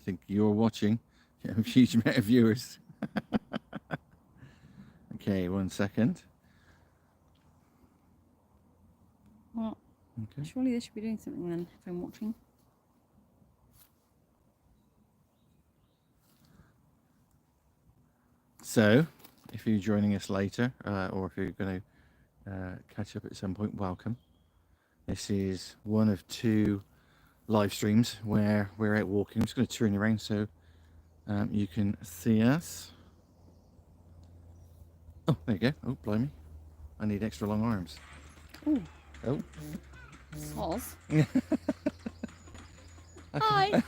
think you're watching. You have a huge amount of viewers. Okay, 1 second. Well, Okay. surely they should be doing something then, if I'm watching. So, if you're joining us later, or if you're going to catch up at some point, welcome. This is one of 2 live streams where we're out walking. I'm just going to turn you around so you can see us. Oh, there you go. Oh, blimey. I need extra long arms. Ooh. Oh. Soz. Okay. Hi.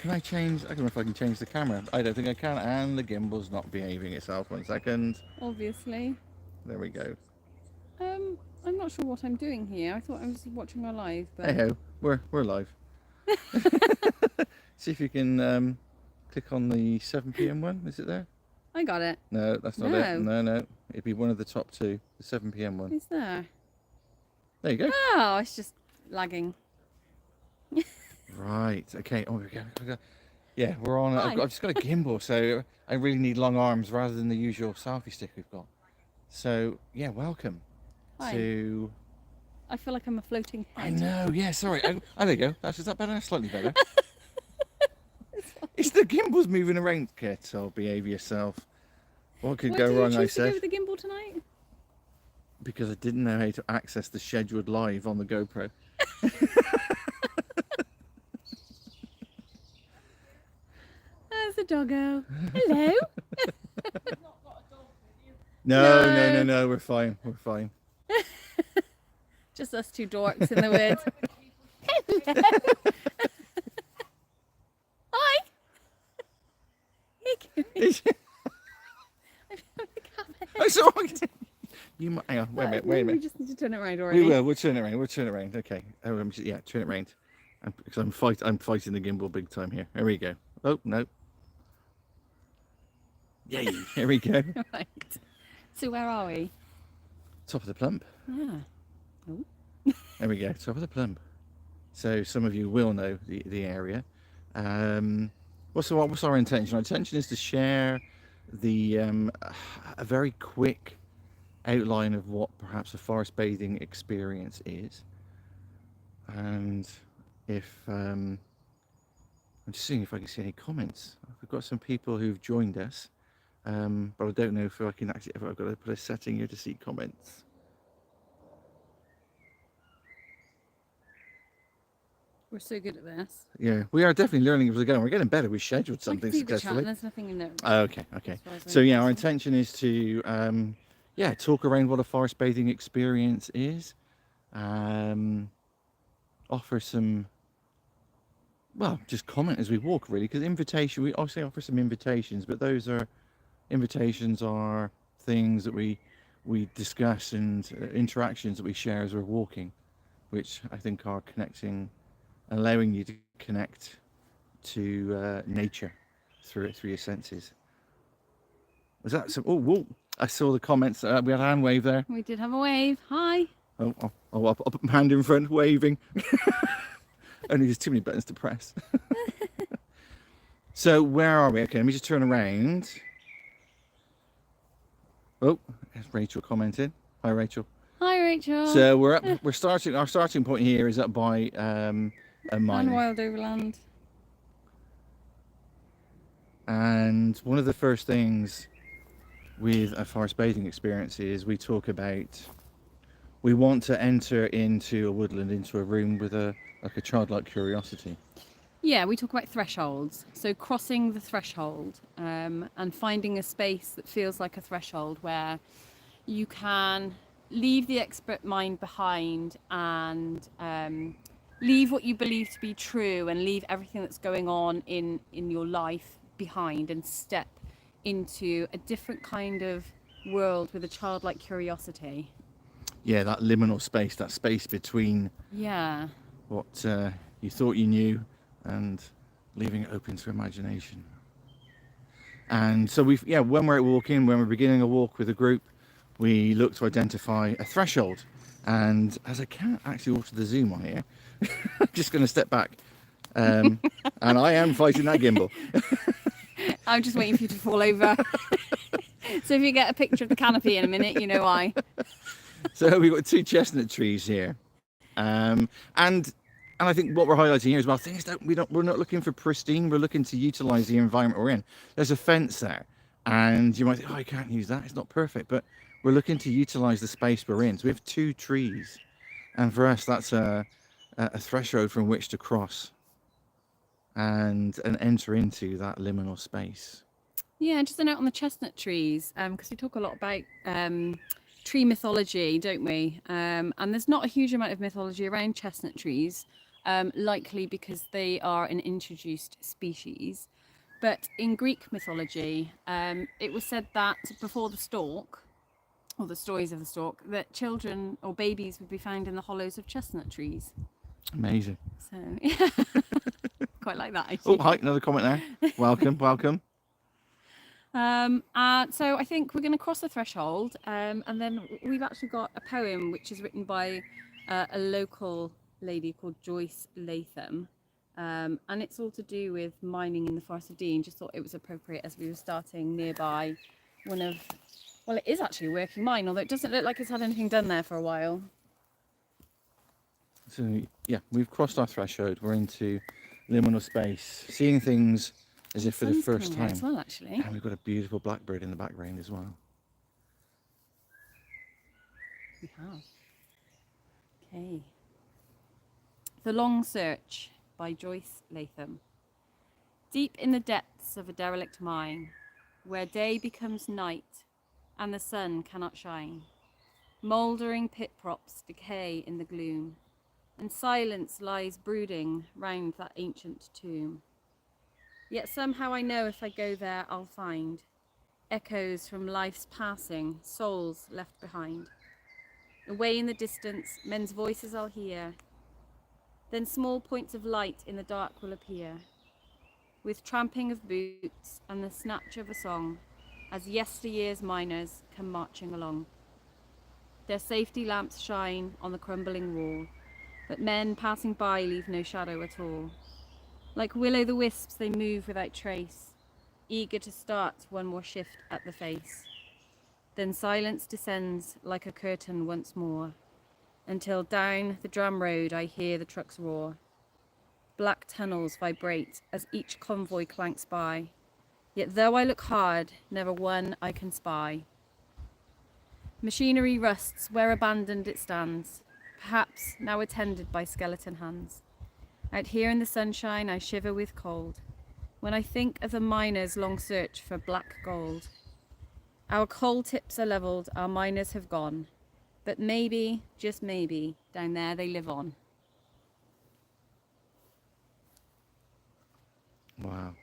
Can I change? I don't know if I can change the camera. I don't think I can. And the gimbal's not behaving itself. 1 second. Obviously. There we go. I'm not sure what I'm doing here. I thought I was watching our live, but... Hey ho, we're live. See if you can click on the 7 p.m. one. Is it there? I got it. No, that's not it. No. It'd be one of the top 2. The 7 p.m. one. It's there. There you go. Oh, it's just lagging. Right. Okay. Oh, we go. Yeah, we're on. Hi. I've just got a gimbal, so I really need long arms rather than the usual selfie stick we've got. So yeah, welcome Hi. to. I feel like I'm a floating head. I know. Yeah. Sorry. There you go. Is that better? Slightly better. It's the gimbal's moving around, Kit. So behave yourself. What could go wrong? Why did you choose to I go said. with the gimbal tonight? Because I didn't know how to access the scheduled live on the GoPro. There's the doggo. Hello. No. We're fine. We're fine. Just us 2 dorks in the woods. Hello. Hi. I saw. You might. Hang on. Wait a minute. We Minute. just need to turn it around already. We will. We'll turn it around. We'll turn it around. Okay. Yeah. Turn it around. Because I'm fighting the gimbal big time here. There we go. Oh no. Yay. Here we go. Right. So where are we? Top of the plump. Ah. Oh. There we go. Top of the plump. So some of you will know the area. What's our intention? Our intention is to share the a very quick outline of what perhaps a forest bathing experience is, and if I'm just seeing if I can see any comments. We've got some people who've joined us, but I don't know if I can actually. If I've got to put a setting here to see comments. We're so good at this. Yeah, we are definitely learning as we go. We're getting better. We scheduled something successfully. There's nothing in there. Okay. So yeah, our intention is to talk around what a forest bathing experience is, offer some, well, just comment as we walk really, because we obviously offer some invitations, but invitations are things that we discuss and interactions that we share as we're walking, which I think are connecting, allowing you to connect to nature through your senses. Was that some? Oh, whoa! I saw the comments. We had a hand wave there. We did have a wave. Hi. Oh, I'll put my hand in front, waving. Only there's too many buttons to press. So where are we? Okay, let me just turn around. Oh, there's Rachel commented. Hi, Rachel. Hi, Rachel. So we're up. Our starting point here is up by a mine. Wild Overland. And one of the first things with a forest bathing experience is we talk about, we want to enter into a woodland, into a room with a childlike curiosity. Yeah, we talk about thresholds. So crossing the threshold and finding a space that feels like a threshold where you can leave the expert mind behind and leave what you believe to be true and leave everything that's going on in your life behind and step into a different kind of world with a childlike curiosity. Yeah, that liminal space, that space between what you thought you knew and leaving it open to imagination. And so when we're walking, when we're beginning a walk with a group, we look to identify a threshold. And as I can't actually alter the zoom on here, I'm just going to step back. And I am fighting that gimbal. I'm just waiting for you to fall over. So if you get a picture of the canopy in a minute, you know why. So we've got 2 chestnut trees here, and I think what we're highlighting here as well, things that we're not looking for pristine. We're looking to utilise the environment we're in. There's a fence there, and you might think, oh, I can't use that. It's not perfect, but we're looking to utilise the space we're in. So we have 2 trees, and for us, that's a threshold from which to cross and enter into that liminal space. Yeah, just a note on the chestnut trees, because we talk a lot about tree mythology, don't we? And there's not a huge amount of mythology around chestnut trees, likely because they are an introduced species. But in Greek mythology, it was said that before the stork, or the stories of the stork, that children or babies would be found in the hollows of chestnut trees. Amazing. So, yeah, quite like that. Oh, hi, another comment there. Welcome, welcome. So I think we're going to cross the threshold, and then we've actually got a poem which is written by a local lady called Joyce Latham, and it's all to do with mining in the Forst of Dean. Just thought it was appropriate as we were starting nearby well, it is actually a working mine, although it doesn't look like it's had anything done there for a while. So yeah, we've crossed our threshold. We're into liminal space, seeing things as if for the Sun's first coming out time. as well, actually. And we've got a beautiful blackbird in the background as well. We have. Okay. The Long Search by Joyce Latham. Deep in the depths of a derelict mine, where day becomes night and the sun cannot shine, mouldering pit props decay in the gloom, and silence lies brooding round that ancient tomb. Yet somehow I know if I go there I'll find echoes from life's passing, souls left behind. Away in the distance, men's voices I'll hear. Then small points of light in the dark will appear, with tramping of boots and the snatch of a song, as yesteryear's miners come marching along. Their safety lamps shine on the crumbling wall, but men passing by leave no shadow at all. Like will-o'-the-wisps they move without trace, eager to start one more shift at the face. Then silence descends like a curtain once more, until down the drum road I hear the trucks roar. Black tunnels vibrate as each convoy clanks by, yet though I look hard, never one I can spy. Machinery rusts where abandoned it stands, perhaps now attended by skeleton hands. Out here in the sunshine I shiver with cold, when I think of the miners' long search for black gold. Our coal tips are levelled, our miners have gone, but maybe, just maybe, down there they live on. Wow.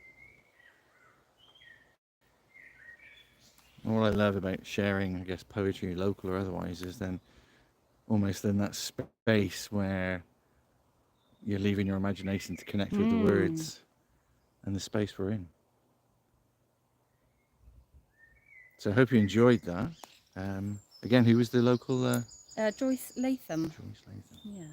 And what I love about sharing, I guess, poetry, local or otherwise, is then almost in that space where you're leaving your imagination to connect with the words and the space we're in. So I hope you enjoyed that. Again, who was the local? Joyce Latham. Joyce Latham. Yeah.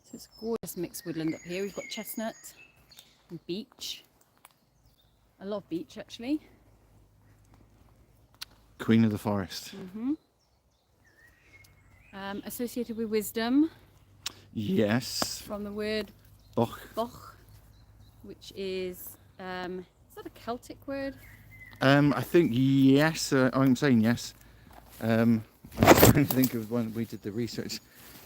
So it's a gorgeous mixed woodland up here. We've got chestnut and beech. A lot of beech, actually. Queen of the forest. Associated with wisdom. Yes. From the word boch, which is that a Celtic word? I think yes. I'm saying yes. I'm trying to think of when we did the research.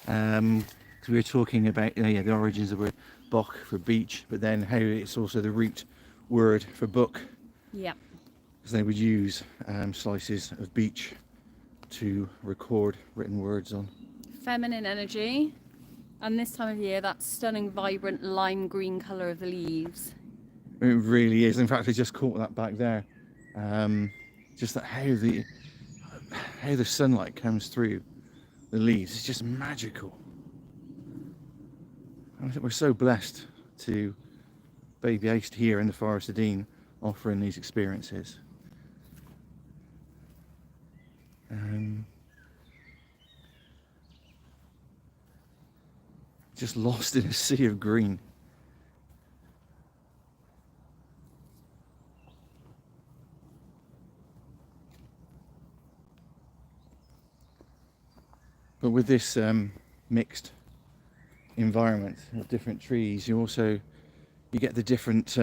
Because we were talking about the origins of the word boch for beech, but then how it's also the root word for book. Yeah. Because they would use slices of beech to record written words on. Feminine energy, and this time of year, that stunning, vibrant lime green colour of the leaves. It really is. In fact, I just caught that back there. Just that how the sunlight comes through the leaves. It's just magical. I think we're so blessed to be based here in the Forest of Dean, offering these experiences. Just lost in a sea of green. But with this mixed environment of different trees, you get the different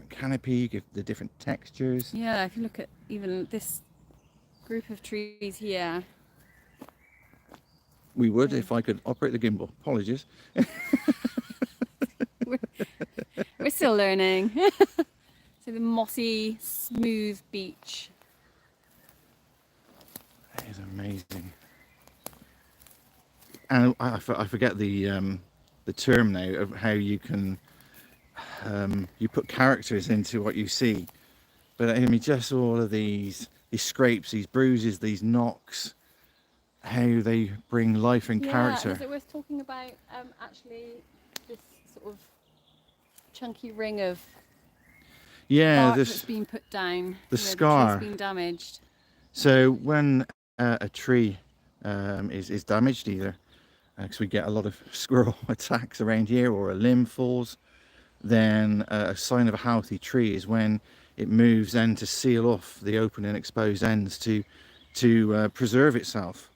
canopy, you get the different textures. Yeah, if you look at even this group of trees here. We would if I could operate the gimbal. Apologies. We're still learning. So the mossy, smooth beach. That is amazing. And I forget the term now of how you can you put characters into what you see. But I mean, just all of these scrapes, these bruises, these knocks, how they bring life and character. Is it worth talking about actually this sort of chunky ring of bark that's been put down? The scar. The tree's been damaged. So when a tree is damaged, either because we get a lot of squirrel attacks around here, or a limb falls, then a sign of a healthy tree is when it moves then to seal off the open and exposed ends to preserve itself.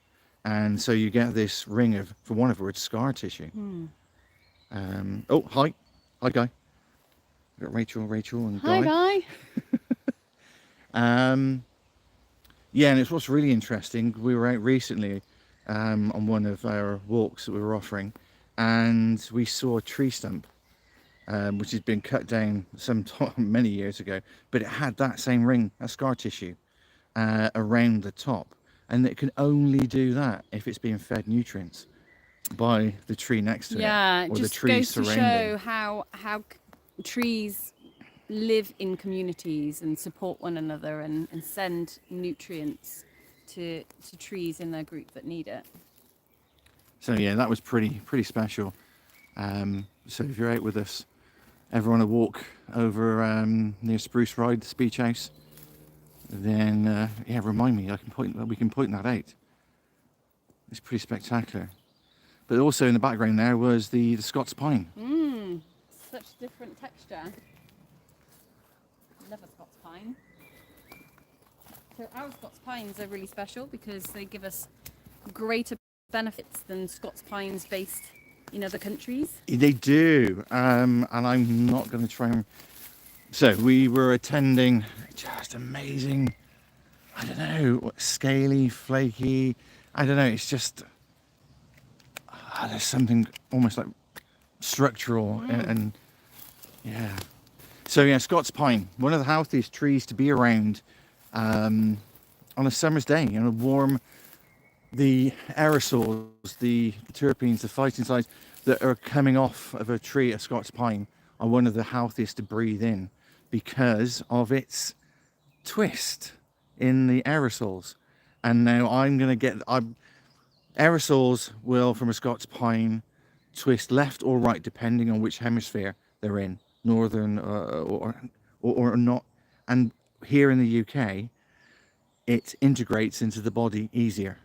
And so you get this ring of, for one of words, scar tissue. Oh, hi Guy. We've got Rachel and Guy. Hi Guy. Yeah, and it's what's really interesting. We were out recently on one of our walks that we were offering, and we saw a tree stump which had been cut down many years ago, but it had that same ring, that scar tissue around the top, and it can only do that if it's being fed nutrients by the tree next to it, or the trees surrounding. Yeah, it just goes to show how trees live in communities and support one another and send nutrients to trees in their group that need it. So yeah, that was pretty special. So if you're out with us ever on a walk over near Spruce Ride, the Speech House, then yeah, remind me. We can point that out. It's pretty spectacular. But also in the background there was the Scots pine. Such different texture. Love a Scots pine. So our Scots pines are really special because they give us greater benefits than Scots pines based in other countries. They do, and I'm not going to try and... So we were attending just amazing, I don't know, scaly, flaky, I don't know, it's just, there's something almost like structural and yeah. So yeah, Scots pine, one of the healthiest trees to be around on a summer's day, warm. The aerosols, the terpenes, the phytoncides that are coming off of a tree, a Scots pine, are one of the healthiest to breathe in because of its twist in the aerosols. And now I'm going to get... aerosols will, from a Scots pine, twist left or right depending on which hemisphere they're in, northern or not. And here in the UK, it integrates into the body easier.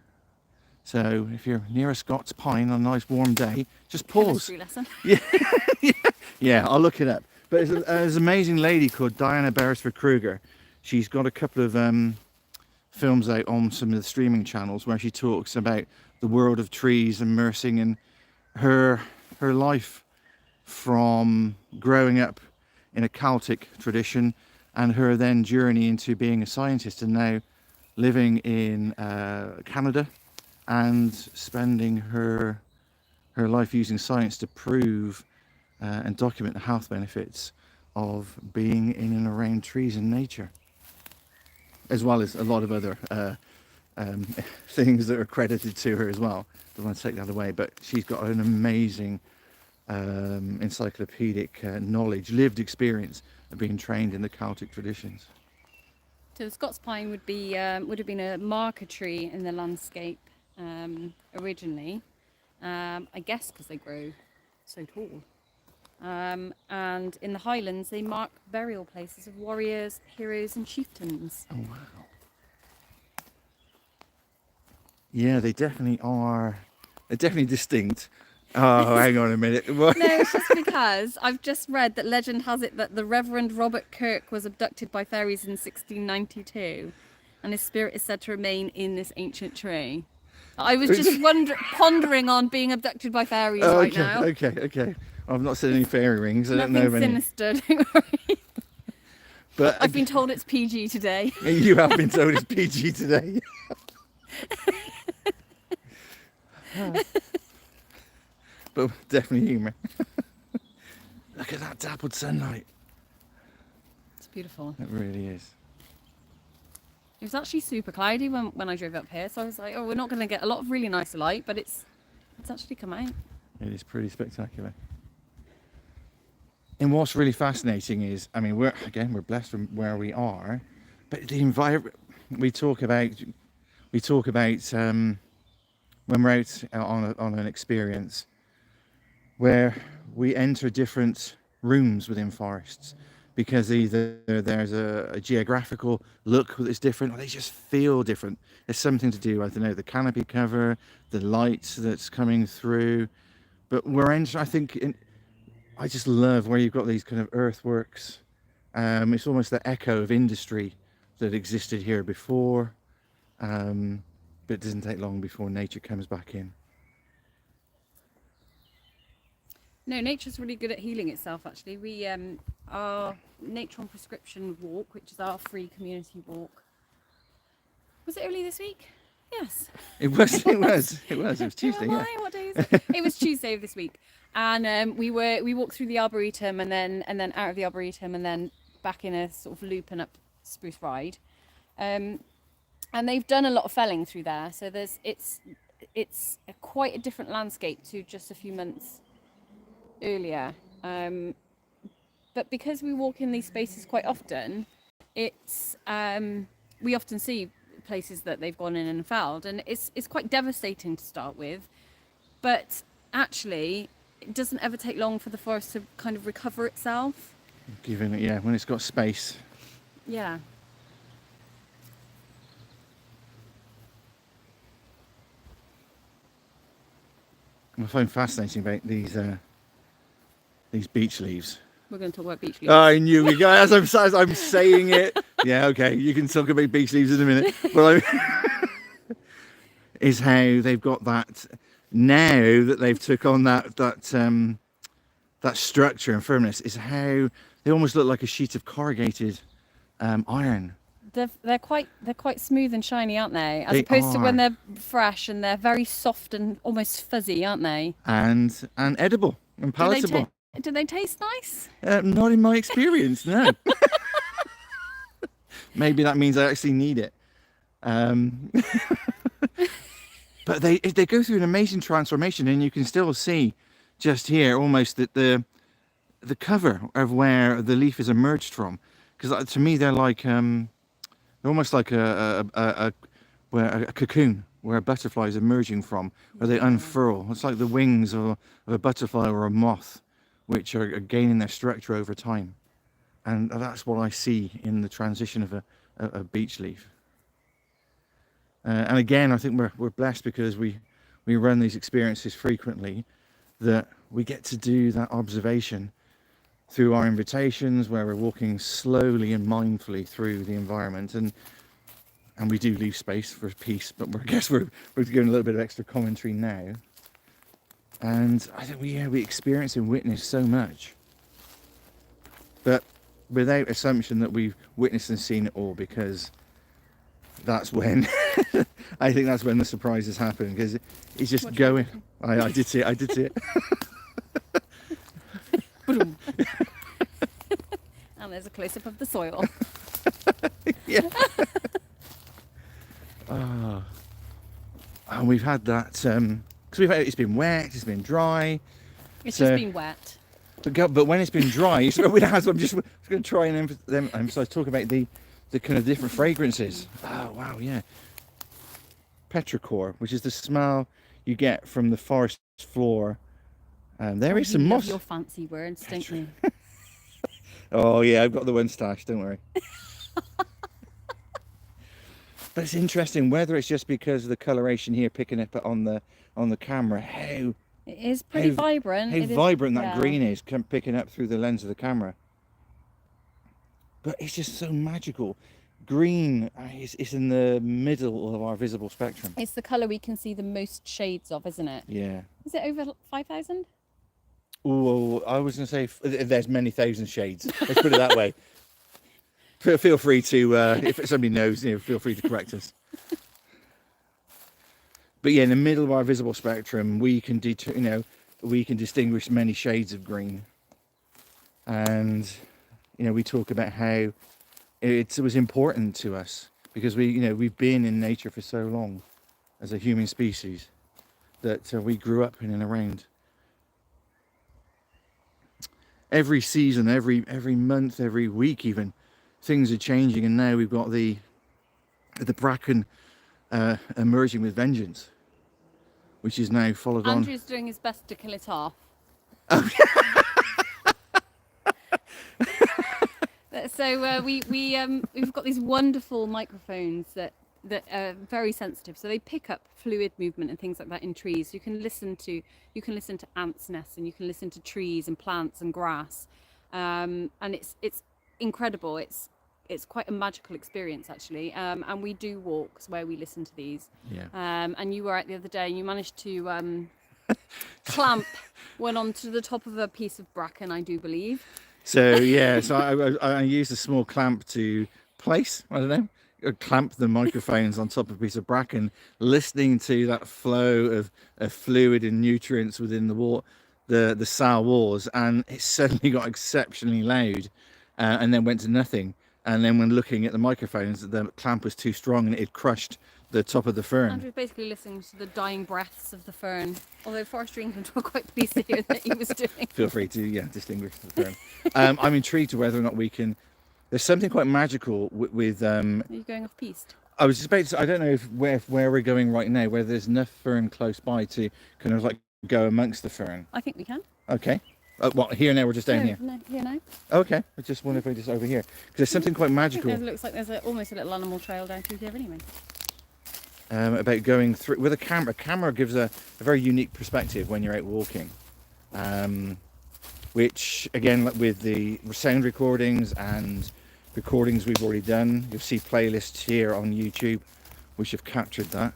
So if you're near a Scots pine on a nice warm day, just pause. Chemistry lesson. Yeah, I'll look it up. But there's an amazing lady called Diana Beresford Kruger. She's got a couple of films out on some of the streaming channels where she talks about the world of trees, immersing in her life from growing up in a Celtic tradition, and her then journey into being a scientist, and now living in Canada, and spending her life using science to prove and document the health benefits of being in and around trees and nature, as well as a lot of other things that are credited to her as well. Don't want to take that away, but she's got an amazing encyclopedic knowledge, lived experience of being trained in the Celtic traditions. So the Scots pine would have been a marker tree in the landscape originally, I guess because they grow so tall. And in the Highlands, they mark burial places of warriors, heroes, and chieftains. Oh wow. Yeah, they definitely are. They're definitely distinct. Oh, hang on a minute. What? No, it's just because I've just read that legend has it that the Reverend Robert Kirk was abducted by fairies in 1692, and his spirit is said to remain in this ancient tree. I was just pondering on being abducted by fairies right now. Okay. I've not seen any fairy rings. I don't know Nothing of any. sinister, don't worry. But I've been told it's PG today. You have been told it's PG today. But definitely humour. Look at that dappled sunlight. It's beautiful. It really is. It was actually super cloudy when I drove up here, so I was like, oh, we're not going to get a lot of really nice light, but it's actually come out. It is pretty spectacular. And what's really fascinating is, I mean, we're blessed from where we are, but the environment we talk about when we're out on an experience where we enter different rooms within forests, because either there's a geographical look that's different, or they just feel different. There's something to do, I don't know, the canopy cover, the light that's coming through. But we're entering, I think, I just love where you've got these kind of earthworks. It's almost the echo of industry that existed here before. But it doesn't take long before nature comes back in. No, nature's really good at healing itself, actually. We our Nature on Prescription walk, which is our free community walk. Was it early this week? Yes. It was Tuesday. Yeah. What day is it? It was Tuesday of this week, and we walked through the Arboretum and then out of the Arboretum and then back in a sort of loop and up Spruce Ride, and they've done a lot of felling through there. So it's quite a different landscape to just a few months earlier. But because we walk in these spaces quite often, it's we often see places that they've gone in and felled, and it's quite devastating to start with, but actually it doesn't ever take long for the forest to kind of recover itself. Given it, when it's got space. Yeah. What I find fascinating about these beech leaves. We're going to talk about beech leaves. I knew we go as I'm saying it. Yeah, okay. You can talk about beech leaves in a minute. But is how they've got that now that they've took on that structure and firmness. Is how they almost look like a sheet of corrugated iron. They're quite smooth and shiny, aren't they? As opposed to when they're fresh, and they're very soft and almost fuzzy, aren't they? And edible and palatable. Do they taste nice? Not in my experience, no. Maybe that means I actually need it. But they go through an amazing transformation, and you can still see just here almost that the cover of where the leaf is emerged from. Because to me, they're like they're almost like a cocoon where a butterfly is emerging from, where they unfurl. It's like the wings of a butterfly or a moth, which are gaining their structure over time. And that's what I see in the transition of a beech leaf. And again, I think we're blessed because we run these experiences frequently, that we get to do that observation through our invitations, where we're walking slowly and mindfully through the environment, and we do leave space for peace, but I guess we're giving a little bit of extra commentary now. And I think we experience and witness so much, but without assumption that we've witnessed and seen it all, because that's when I think that's when the surprises happen, because it's just going. I did see it. And there's a close-up of the soil. Yeah. And we've had that because it's been wet, it's been dry. It's just been wet. But when it's been dry, I'm just going to try and emphasize, talk about the kind of different fragrances. Oh wow, yeah. Petrichor, which is the smell you get from the forest floor There is some You love moss. your fancy words, don't you? Oh yeah, I've got the one stash, don't worry. But it's interesting whether it's just because of the coloration here picking up on the camera, It is pretty vibrant. how vibrant that green is picking up through the lens of the camera. But it's just so magical. Green is in the middle of our visible spectrum. It's the colour we can see the most shades of, isn't it? Yeah. Is it over 5,000? Oh, I was going to say there's many thousand shades. Let's put it that way. Feel free to, if somebody knows, feel free to correct us. But yeah, in the middle of our visible spectrum, we can distinguish many shades of green. And we talk about how it was important to us because we've been in nature for so long as a human species that we grew up in and around. Every season, every month, every week, even things are changing, and now we've got the bracken emerging with vengeance, which is now followed on. Andrew's doing his best to kill it off. So we've got these wonderful microphones that are very sensitive, so they pick up fluid movement and things like that in trees. You can listen to ants' nests, and you can listen to trees and plants and grass, and it's incredible. It's quite a magical experience actually, and we do walks where we listen to these. Yeah. And you were out the other day, and you managed to clamp one onto the top of a piece of bracken, I do believe. So yeah, so I used a small clamp to place, I don't know, clamp the microphones on top of a piece of bracken, listening to that flow of fluid and nutrients within the water, the sour walls, and it suddenly got exceptionally loud, and then went to nothing. And then when looking at the microphones, the clamp was too strong and it had crushed the top of the fern. Andrew was basically listening to the dying breaths of the fern, although Forestry England were quite pleased to hear that he was doing. Feel free to distinguish the fern. I'm intrigued to whether or not we can. There's something quite magical with. Are you going off piste? I was just about to say, I don't know if where we're going right now, whether there's enough fern close by to kind of like go amongst the fern. I think we can. Okay. What, here now? We're just down here. No, here now. Okay. I just wonder if we're just over here because there's something quite magical. It looks like there's almost a little animal trail down through here anyway. About going through with a camera. A camera gives a very unique perspective when you're out walking, which again, like with the sound recordings and recordings we've already done, you'll see playlists here on YouTube which have captured that.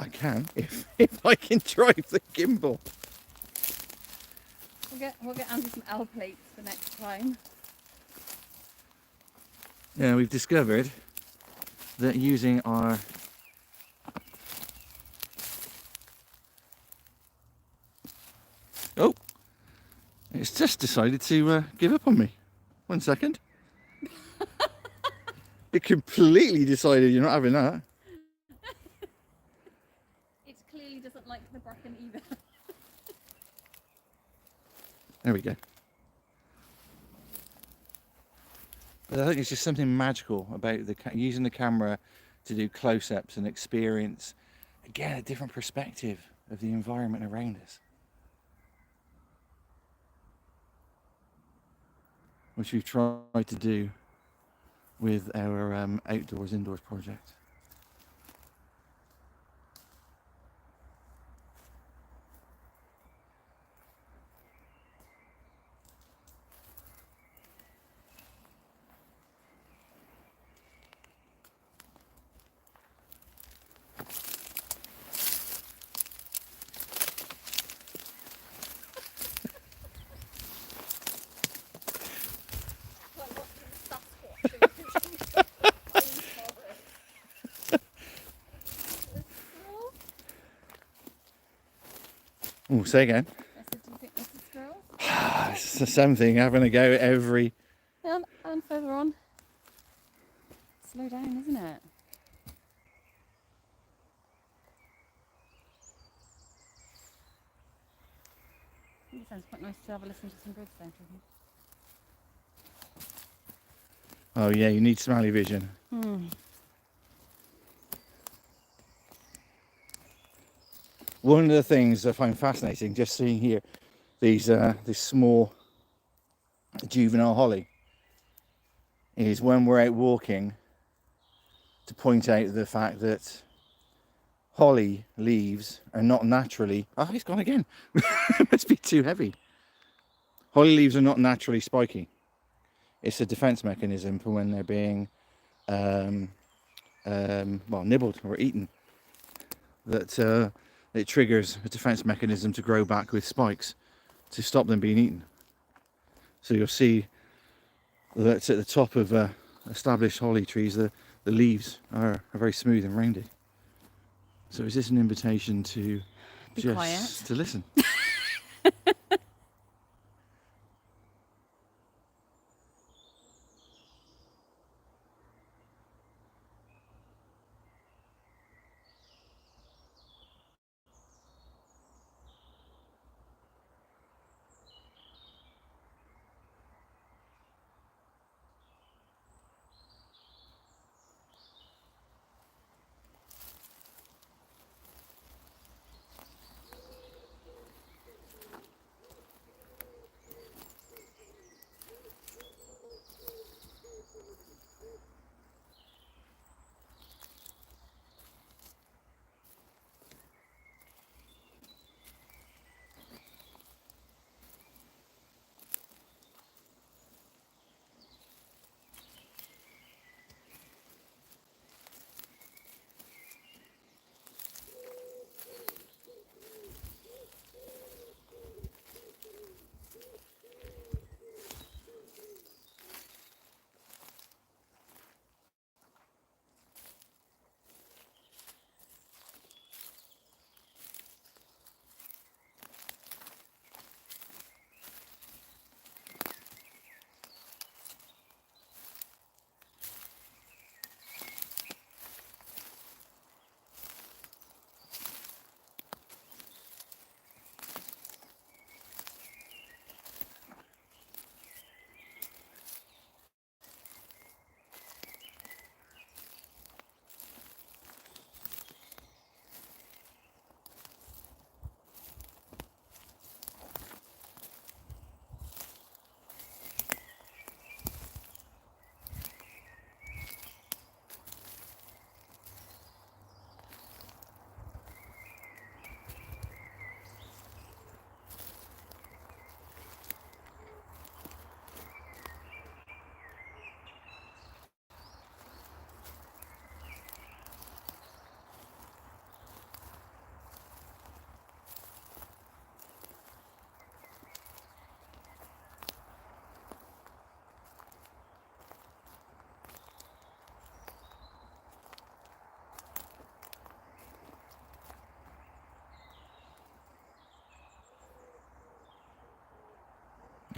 I can if I can drive the gimbal. We'll get Andy some L plates for next time. Yeah, we've discovered that using our it's just decided to give up on me. 1 second. It completely decided you're not having that. It clearly doesn't like the bracken either. There we go. But I think it's just something magical about using the camera to do close-ups and experience, again, a different perspective of the environment around us. Which we've tried to do with our outdoors indoors project. Oh, say again. I said, do you think this is squirrel? It's something having a go at every. And further on. Slow down, isn't it? I think it sounds quite nice to have a listen to some birds down through here. Oh yeah, you need smelly vision. One of the things I find fascinating, just seeing here, this small juvenile holly, is when we're out walking, to point out the fact that holly leaves are not naturally... Oh, he's gone again. It must be too heavy. Holly leaves are not naturally spiky. It's a defense mechanism for when they're being well, nibbled or eaten, that it triggers a defense mechanism to grow back with spikes to stop them being eaten. So you'll see that at the top of established holly trees, the leaves are very smooth and rounded. So is this an invitation to Be just quiet. to listen?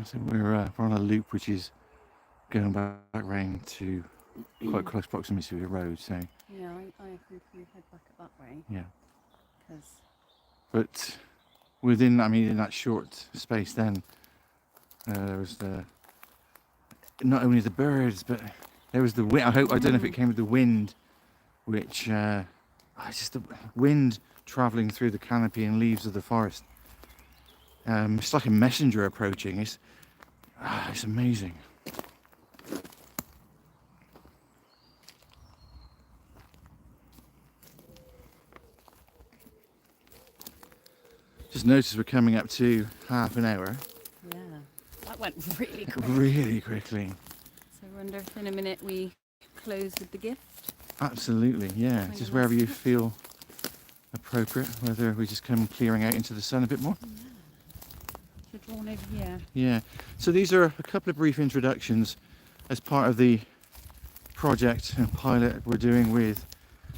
So we're on a loop which is going back round to quite close proximity to the road. So Yeah, I think we head back at that way. yeah, Because but within, I mean, in that short space, then there was not only the birds, but there was the wind. I don't know if it came with the wind, which it's just the wind travelling through the canopy and leaves of the forest. It's like a messenger approaching. It's amazing. Just noticed we're coming up to half an hour. yeah, that went really quick. Really quickly. So I wonder if in a minute we close with the gift. Absolutely, yeah. Find a Just wherever nice you spot. feel appropriate, whether we just come clearing out into the sun a bit more. We're drawn over here. Yeah. So these are a couple of brief introductions as part of the project and pilot we're doing with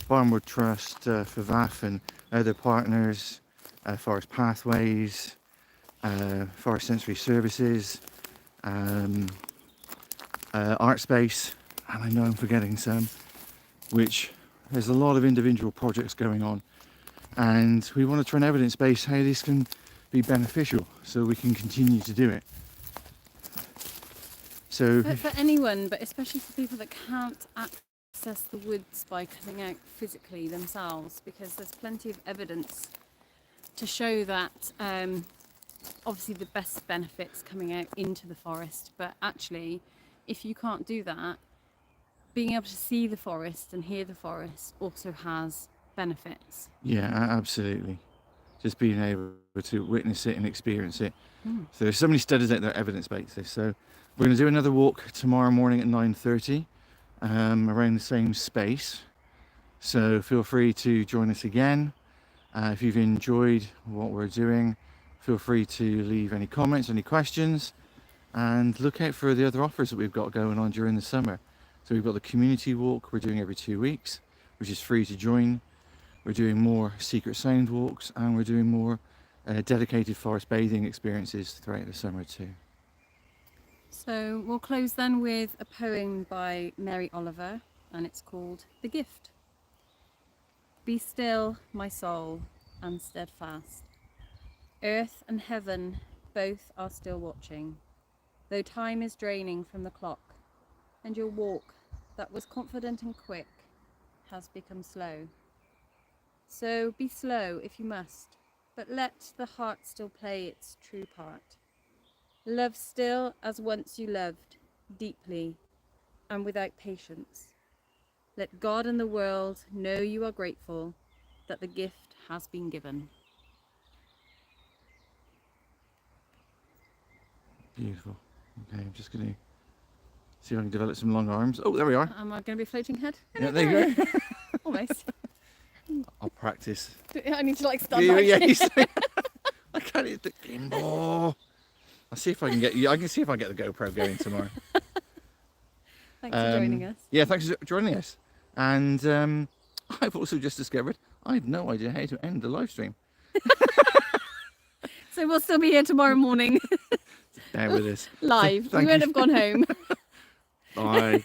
Barnwood Trust, FVAF and other partners, Forest Pathways, Forest Sensory Services, Art Space, and I know I'm forgetting some, which there's a lot of individual projects going on, and we want to try and evidence base how this can be beneficial so we can continue to do it. So But for anyone, but especially for people that can't access the woods by cutting out physically themselves, because there's plenty of evidence to show that obviously the best benefits coming out into the forest, but actually if you can't do that, being able to see the forest and hear the forest also has benefits. Yeah, absolutely. Just being able to witness it and experience it. So there's so many studies out there, evidence-based. So we're going to do another walk tomorrow morning at 9:30 around the same space. So feel free to join us again. If you've enjoyed what we're doing, feel free to leave any comments, any questions, and look out for the other offers that we've got going on during the summer. So we've got the community walk we're doing every 2 weeks, which is free to join. We're doing more secret sound walks, and we're doing more dedicated forest bathing experiences throughout the summer too. So we'll close then with a poem by Mary Oliver, and it's called The Gift. Be still, my soul, and steadfast. Earth and heaven both are still watching, though time is draining from the clock, and your walk that was confident and quick has become slow. So be slow if you must, but let the heart still play its true part. Love still as once you loved, deeply and without patience. Let God and the world know you are grateful that the gift has been given. Beautiful. Okay, I'm just going to see if I can develop some long arms. Oh, there we are. Am I going to be floating head? Yeah, there you go. Almost. I'll practice. I need to like stand Yeah, back. yeah, you say, I can't hit the gimbal. I'll see if I can get you. I can see if I get the GoPro going tomorrow. Thanks for joining us. Yeah, thanks for joining us. And I've also just discovered I had no idea how to end the live stream. So we'll still be here tomorrow morning Bear with us. live. Thank We won't you. have gone home. Bye.